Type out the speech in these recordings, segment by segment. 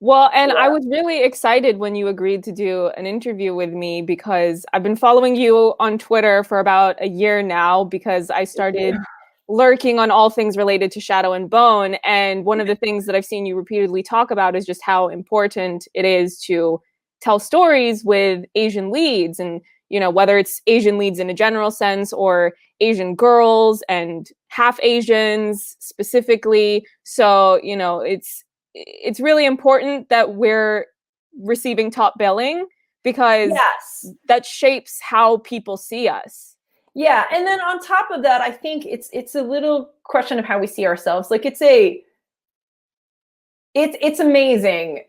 Well, and I Yeah. was really excited when you agreed to do an interview with me because I've been following you on Twitter for about a year now because I started lurking on all things related to Shadow and Bone. And one of the things that I've seen you repeatedly talk about is just how important it is to tell stories with Asian leads and, whether it's Asian leads in a general sense or Asian girls and half Asians specifically. So, it's really important that we're receiving top billing because Yes. that shapes how people see us. Yeah, and then on top of that, I think it's a little question of how we see ourselves. Like it's amazing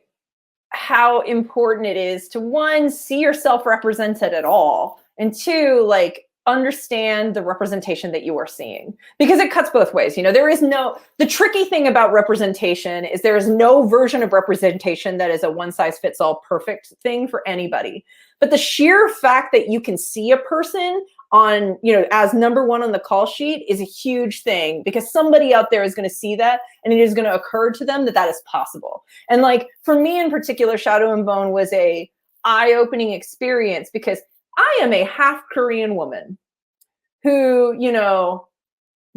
how important it is to one, see yourself represented at all, and two, like understand the representation that you are seeing, because it cuts both ways. The tricky thing about representation is there is no version of representation that is a one size fits all perfect thing for anybody. But the sheer fact that you can see a person on, as number one on the call sheet is a huge thing, because somebody out there is going to see that and it is going to occur to them that that is possible. And like for me in particular, Shadow and Bone was a eye-opening experience because I am a half Korean woman who,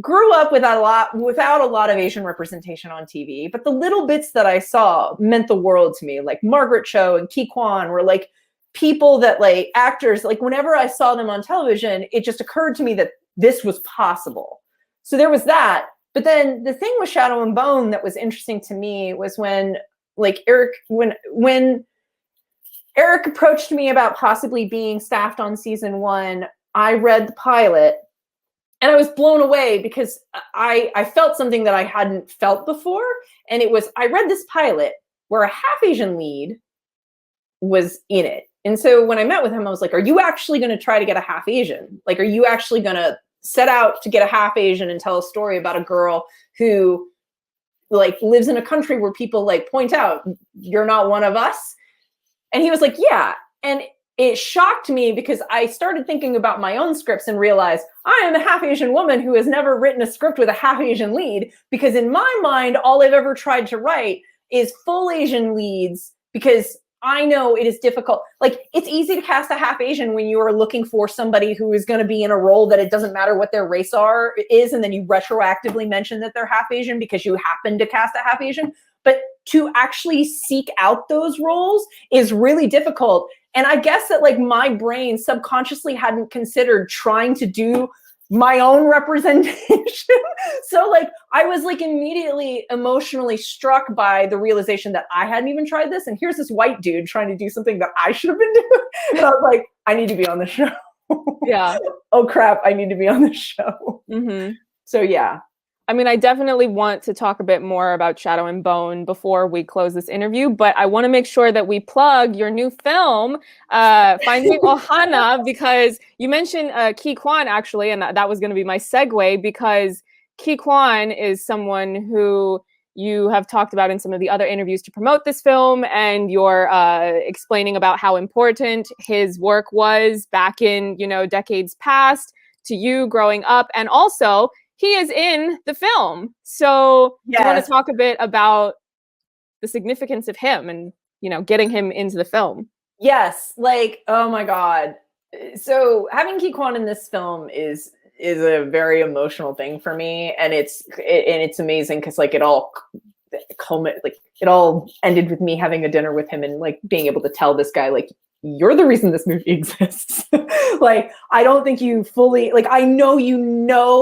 grew up without a lot of Asian representation on TV, but the little bits that I saw meant the world to me. Like Margaret Cho and Ke Quan were like people that, like, actors, like whenever I saw them on television, it just occurred to me that this was possible. So there was that. But then the thing with Shadow and Bone that was interesting to me was when Eric approached me about possibly being staffed on season 1, I read the pilot and I was blown away because I felt something that I hadn't felt before. And it was, I read this pilot where a half Asian lead was in it. And so when I met with him, I was like, are you actually going to try to get a half Asian? Like, are you actually going to set out to get a half Asian and tell a story about a girl who, like, lives in a country where people, like, point out, you're not one of us? And he was like, yeah. And it shocked me because I started thinking about my own scripts and realized I am a half Asian woman who has never written a script with a half Asian lead, because in my mind, all I've ever tried to write is full Asian leads, because I know it is difficult. Like, it's easy to cast a half Asian when you are looking for somebody who is going to be in a role that it doesn't matter what their race is, and then you retroactively mention that they're half Asian because you happen to cast a half Asian. But to actually seek out those roles is really difficult. And I guess that, like, my brain subconsciously hadn't considered trying to do my own representation. So, like, I was, like, immediately emotionally struck by the realization that I hadn't even tried this. And here's this white dude trying to do something that I should have been doing. And I was like, I need to be on the show. Yeah. Oh, crap. I need to be on the show. Mm-hmm. So, yeah. I mean, I definitely want to talk a bit more about Shadow and Bone before we close this interview, but I want to make sure that we plug your new film, Finding Ohana, because you mentioned Ke Quan, actually, and that was going to be my segue, because Ke Quan is someone who you have talked about in some of the other interviews to promote this film, and you're explaining about how important his work was back in, decades past to you growing up, and also he is in the film. So Yes. Do you want to talk a bit about the significance of him and, getting him into the film? Yes. Like, oh my God. So having Ke Quan in this film is a very emotional thing for me. And it's amazing because, like, it all ended with me having a dinner with him and, like, being able to tell this guy, like, you're the reason this movie exists. Like, I don't think you fully, like, I know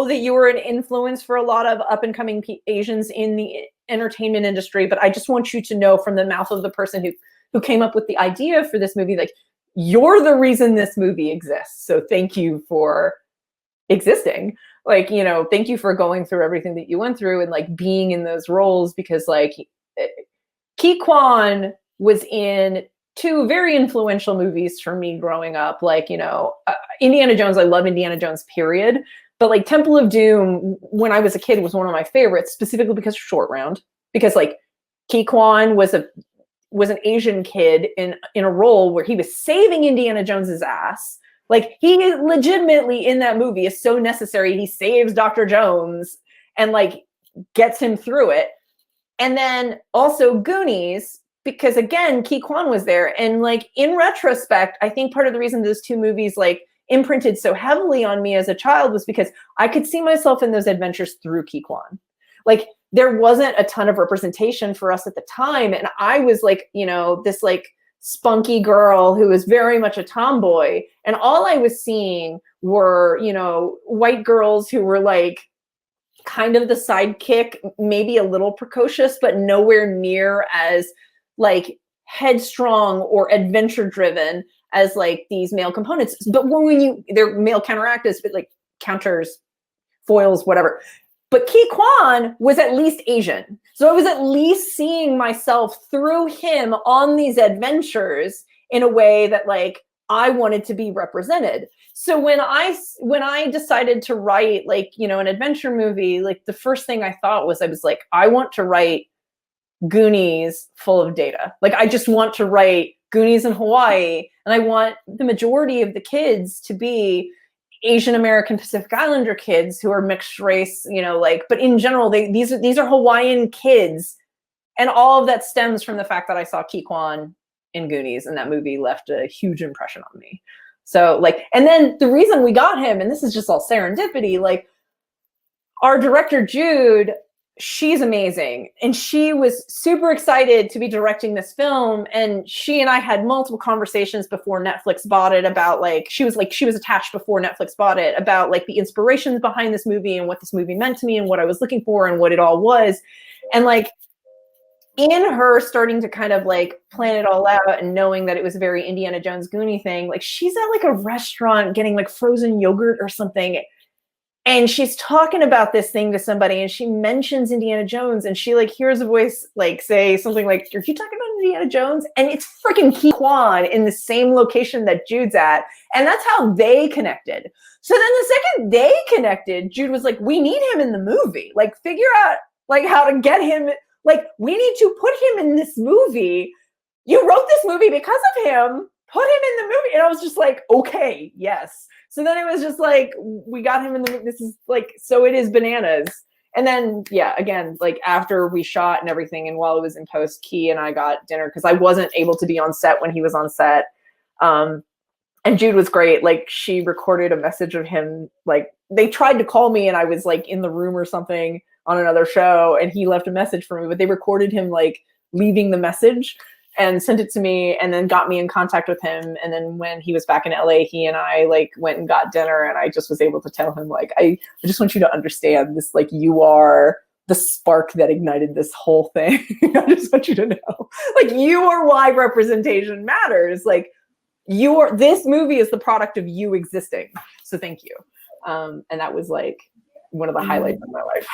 that you were an influence for a lot of up and coming Asians in the entertainment industry, but I just want you to know from the mouth of the person who came up with the idea for this movie, like, you're the reason this movie exists. So thank you for existing. Like, thank you for going through everything that you went through and, like, being in those roles, because, like, Ke Quan was in 2 very influential movies for me growing up. Like, Indiana Jones, I love Indiana Jones, period. But, like, Temple of Doom, when I was a kid, was one of my favorites, specifically because of Short Round. Because, like, Ke Quan was an Asian kid in a role where he was saving Indiana Jones's ass. Like, he is legitimately in that movie is so necessary. He saves Dr. Jones and, like, gets him through it. And then also Goonies, because again, Ke Quan was there. And like, in retrospect, I think part of the reason those two movies like imprinted so heavily on me as a child was because I could see myself in those adventures through Ke Quan. Like, there wasn't a ton of representation for us at the time. And I was like, you know, this like spunky girl who was very much a tomboy. And all I was seeing were, you know, white girls who were like kind of the sidekick, maybe a little precocious, but nowhere near as like headstrong or adventure driven as like these male components. But when they're male counteractors, but like counters, foils, whatever. But Ke Quan was at least Asian. So I was at least seeing myself through him on these adventures in a way that like I wanted to be represented. So when I decided to write like, you know, an adventure movie, like the first thing I thought was, I was like, I want to write Goonies full of Data. Like, I just want to write Goonies in Hawaii. And I want the majority of the kids to be Asian American Pacific Islander kids who are mixed race, you know, like, but in general, these are Hawaiian kids. And all of that stems from the fact that I saw Ke Quan in Goonies, and that movie left a huge impression on me. So like, and then the reason we got him, and this is just all serendipity, like our director, Jude, she's amazing. And she was super excited to be directing this film. And she and I had multiple conversations before Netflix bought it about like, she was attached before Netflix bought it about like the inspirations behind this movie and what this movie meant to me and what I was looking for and what it all was. And like, in her starting to kind of like plan it all out and knowing that it was a very Indiana Jones Goonie thing, like she's at like a restaurant getting like frozen yogurt or something. And she's talking about this thing to somebody and she mentions Indiana Jones and she like hears a voice like say something like, are you talking about Indiana Jones? And it's freaking Ke Quan in the same location that Jude's at. And that's how they connected. So then the second they connected, Jude was like, we need him in the movie. Like, figure out like how to get him. Like, we need to put him in this movie. You wrote this movie because of him. Put him in the movie. And I was just like, okay, yes. So then it was just like, we got him in the movie. This is like, so it is bananas. And then, yeah, again, like after we shot and everything, and while it was in post, Key and I got dinner because I wasn't able to be on set when he was on set. And Jude was great. Like, she recorded a message of him. Like, they tried to call me and I was like in the room or something on another show, and he left a message for me, but they recorded him like leaving the message and sent it to me and then got me in contact with him. And then when he was back in LA, he and I like went and got dinner, and I just was able to tell him like, I just want you to understand this, like, you are the spark that ignited this whole thing. I just want you to know, like, you are why representation matters. Like, this movie is the product of you existing. So thank you. And that was like one of the highlights of my life.